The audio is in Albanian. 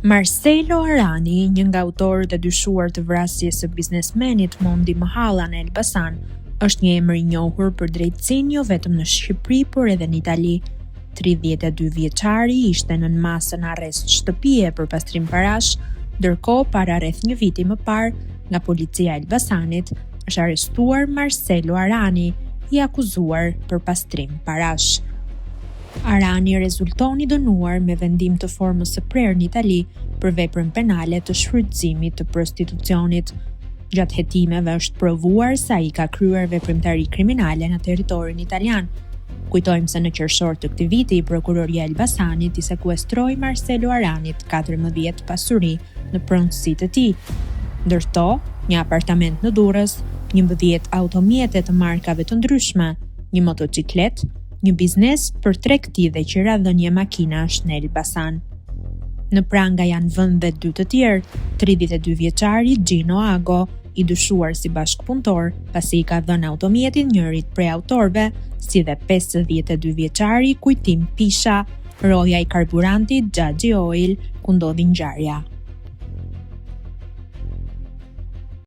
Marcelo Arani, një nga autorët e dyshuar të vrasjes së biznesmenit Mondi Mahalla në Elbasan, është një emër i njohur për drejtësinë jo vetëm në Shqipëri, por edhe në Itali. 32 vjeçari ishte nën masën arrest shtëpie për pastrim parash, ndërkohë para rreth një viti më parë, nga policia e Elbasanit, është arrestuar Marcelo Arani, i akuzuar për pastrim parash. Arani rezulton i dënuar me vendim të formës së prerë në Itali për veprën penale të shfrytëzimit të prostitucionit. Gjatë hetimeve është provuar se ai ka kryer veprimtari kriminale në territorin italian. Kujtojmë se në qershor të këtij viti, prokuroria e Elbasanit i sekuestroi Marcelo Aranit 14 pasuri në pronësi të tij. Ndërto, një apartament në Durrës, 11 automjete të markave të ndryshme, një motociklet, një biznes për tregti dhe qiradhënie makinash në Elbasan. Në pranga janë vënë dhe 2 të tjerë, 32 vjeçari Gino Ago, i dyshuar si bashkëpunëtor, pasi i ka dhënë automjetin njërit prej autorëve, si dhe 52 vjeçari Kujtim Pisha, roja i karburantit Xhaxhi Oil, ku ndodhi ngjarja.